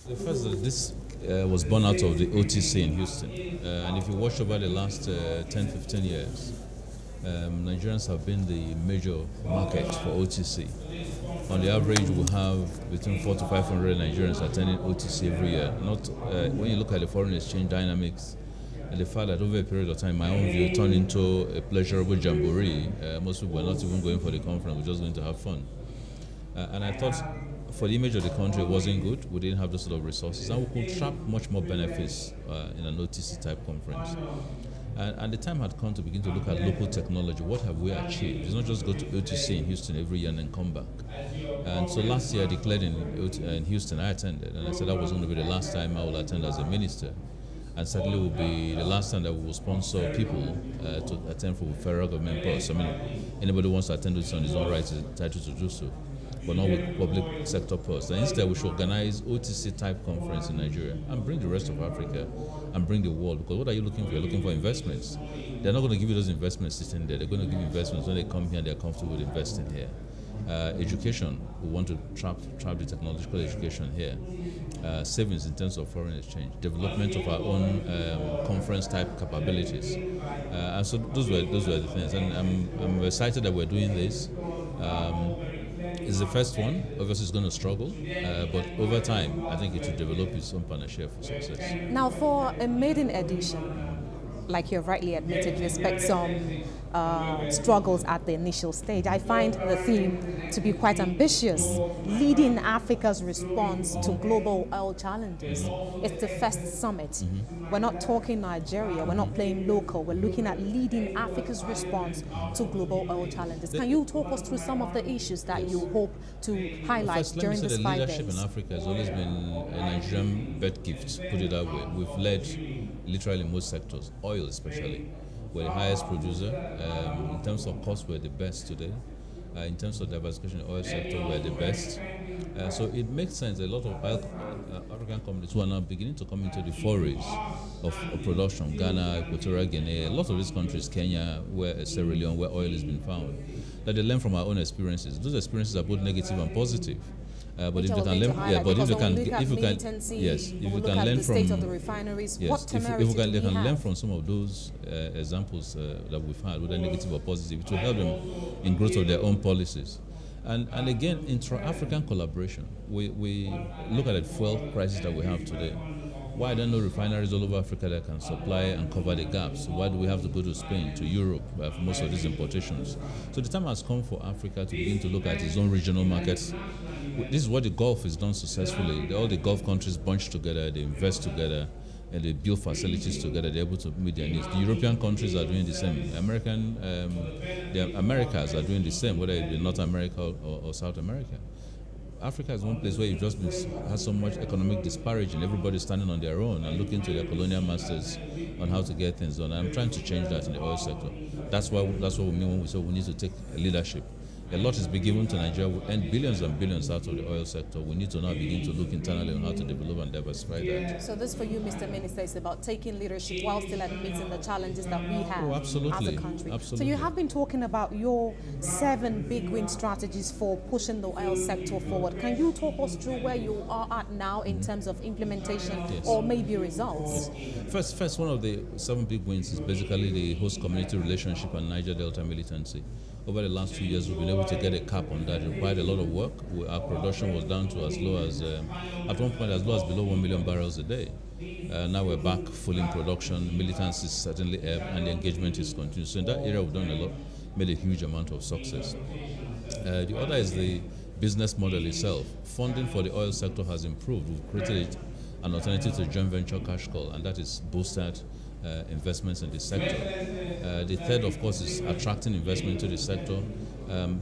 The first this was born out of the OTC in Houston. And if you watch over the last 10, 15 years, Nigerians have been the major market for OTC. On the average, we have between 400 to 500 Nigerians attending OTC every year. Not when you look at the foreign exchange dynamics, and the fact that over a period of time, in my own view, turned into a pleasurable jamboree. Most people were not even going for the conference; we're just going to have fun. And I thought, for the image of the country, it wasn't good. We didn't have those sort of resources, and we could trap much more benefits in an OTC type conference. And the time had come to begin to look at local technology. What have we achieved? It's not just go to OTC in Houston every year and then come back. And so last year I declared in Houston, I attended, and I said that was going to be the last time I will attend as a minister. And certainly will be the last time that we will sponsor people to attend for federal government posts. I mean, anybody who wants to attend this on his own right is entitled to do so, but not with public sector posts. And instead, we should organize OTC type conference in Nigeria and bring the rest of Africa and bring the world. Because what are you looking for? You're looking for investments. They're not going to give you those investments sitting there. They're going to give you investments when they come here and they're comfortable with investing here. Education, we want to trap the technological education here. Savings in terms of foreign exchange, development of our own conference type capabilities. And so those were the things. And I'm excited that we're doing this. It's the first one. Obviously, it's going to struggle, but over time, I think it will develop its own partnership for success. Now, for a maiden edition, like you've rightly admitted, you expect some struggles at the initial stage. I find the theme to be quite ambitious, leading Africa's response to global oil challenges. It's the first summit. Mm-hmm. We're not talking Nigeria, we're not playing local, we're looking at leading Africa's response to global oil challenges. Can you talk us through some of the issues that you hope to highlight during this 5 days? The leadership in Africa has always been a Nigerian birth gift, put it that way. We've led literally in most sectors, oil especially. We're the highest producer. In terms of cost, we're the best today. In terms of diversification in the oil sector, we're the best. So it makes sense. A lot of African companies who are now beginning to come into the forays of production, Ghana, Equatorial Guinea, a lot of these countries, Kenya, Sierra Leone, where oil has been found, that they learn from our own experiences. Those experiences are both negative and positive. But if they can learn, if you can learn from state of the refineries, yes, if they can learn from some of those examples that we've had, whether negative or positive, it will help them in growth of their own policies. And again, intra-African collaboration. We look at the fuel crisis that we have today. Why are there no refineries all over Africa that can supply and cover the gaps? Why do we have to go to Spain, to Europe for most of these importations? So the time has come for Africa to begin to look at its own regional markets. This is what the Gulf has done successfully. All the Gulf countries bunch together, they invest together, and they build facilities together. They're able to meet their needs. The European countries are doing the same. The Americas are doing the same, whether it be North America or South America. Africa is one place where has so much economic disparity, and everybody's standing on their own and looking to their colonial masters on how to get things done. And I'm trying to change that in the oil sector. That's what we mean when we say we need to take leadership. A lot is being given to Nigeria and billions and billions out of the oil sector. We need to now begin to look internally on how to develop and diversify that. So this for you, Mr. Minister, is about taking leadership while still admitting the challenges that we have as a country. Absolutely. So you have been talking about your 7 big win strategies for pushing the oil sector forward. Can you talk us through where you are at now in terms of implementation or maybe results? Yes. First, one of the 7 big wins is basically the host community relationship and Niger Delta militancy. Over the last 2 years, we've been able to get a cap on that. It required a lot of work. Our production was down to as low as, at one point, as low as below 1 million barrels a day. Now we're back full in production. Militancy is certainly up, and the engagement is continuing. So in that area, we've done a lot, made a huge amount of success. The other is the business model itself. Funding for the oil sector has improved. We've created an alternative to joint venture cash call, and that is boosted investments in the sector. The third, of course, is attracting investment to the sector.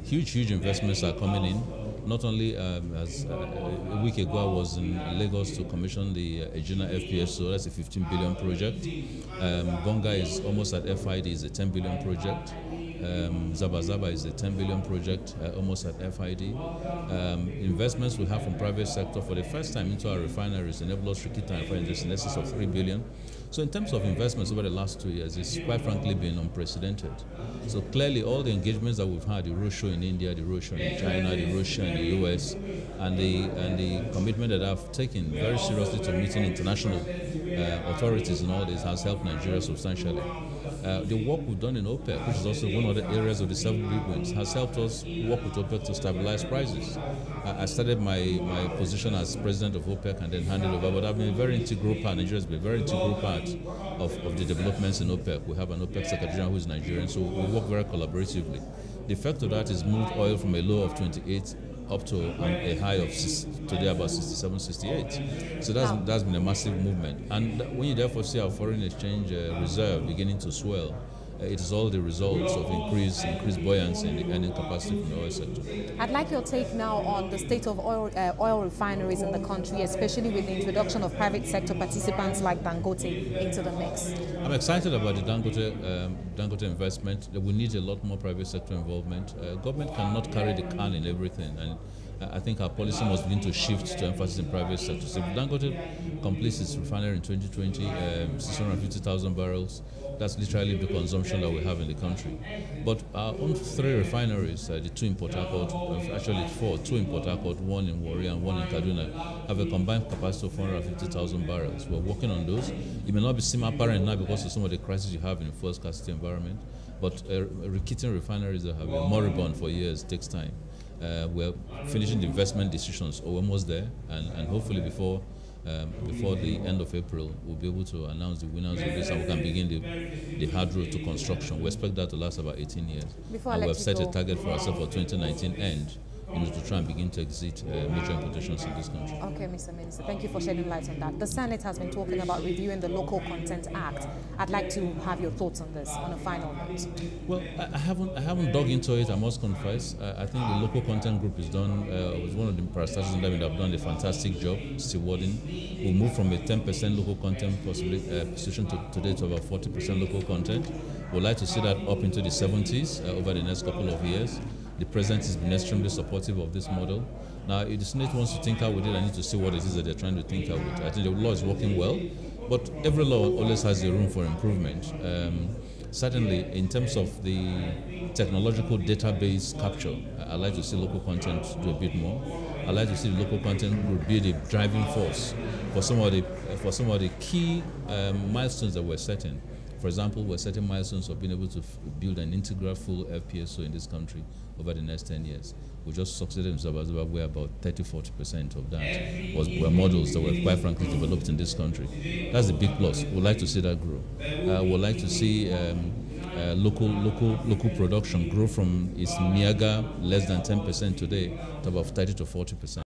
Huge investments are coming in. Not only as a week ago I was in Lagos to commission the Ejina FPSO, that's a 15 billion project. Bonga is almost at FID, is a 10 billion project. Zaba is a 10 billion project, almost at FID. Investments we have from private sector for the first time into our refineries enable us to keep our refineries in excess of 3 billion. So in terms of investments over the last 2 years, it's quite frankly been unprecedented. So clearly all the engagements that we've had, the roadshow in India, the roadshow in China, the roadshow in the US, and the commitment that I've taken very seriously to meeting international authorities and all this has helped Nigeria substantially. The work we've done in OPEC, which is also one of the areas of the 7 big wins, has helped us work with OPEC to stabilize prices. I started my position as president of OPEC and then handed over, but I've been a very integral part, Nigeria has been a very integral part of the developments in OPEC. We have an OPEC Secretary General who is Nigerian, so we work very collaboratively. The effect of that is moved oil from a low of 28 up to a high of today about 67, 68. So that's been a massive movement. And when you therefore see our foreign exchange reserve beginning to swell, it is all the results of increased buoyancy in the earning capacity from the oil sector. I'd like your take now on the state of oil refineries in the country, especially with the introduction of private sector participants like Dangote into the mix. I'm excited about the Dangote investment. We need a lot more private sector involvement. Government cannot carry the can in everything, and I think our policy must begin to shift to emphasis in private sector. So if Dangote completes its refinery in 2020, 650,000 barrels, that's literally the consumption that we have in the country. But our own 3 refineries, the 2 in Port Harcourt, actually 4, 2 in Port Harcourt, 1 in Warri and 1 in Kaduna, have a combined capacity of 450,000 barrels. We're working on those. It may not seem apparent now because of some of the crises you have in the fuel scarcity environment, but rekitting refineries that have been moribund for years takes time. We're finishing the investment decisions, or we're almost there, and hopefully before the end of April, we'll be able to announce the winners of this and we can begin the hard road to construction. We expect that to last about 18 years. And we've set a target for ourselves for 2019 end to try and begin to exit major importations in this country. Okay, Mr. Minister, thank you for shedding light on that. The Senate has been talking about reviewing the Local Content Act. I'd like to have your thoughts on this on a final note. Well, I haven't dug into it, I must confess. I think the Local Content Group was one of the parastatals that have done a fantastic job stewarding. We moved from a 10% local content position today to about 40% local content. We'd like to see that up into the 70s over the next couple of years. The President has been extremely supportive of this model. Now, if the Senate wants to tinker with it, I need to see what it is that they're trying to tinker with. I think the law is working well, but every law always has a room for improvement. Certainly, in terms of the technological database capture, I'd like to see local content do a bit more. I'd like to see the local content group be the driving force for some of the key milestones that we're setting. For example, we're setting milestones of being able to build an integral full FPSO in this country over the next 10 years. We just succeeded in Zimbabwe, where about 30–40% of that were models that were quite frankly developed in this country. That's a big plus. We'd like to see that grow. We'd like to see local production grow from its meager less than 10% today to about 30–40%.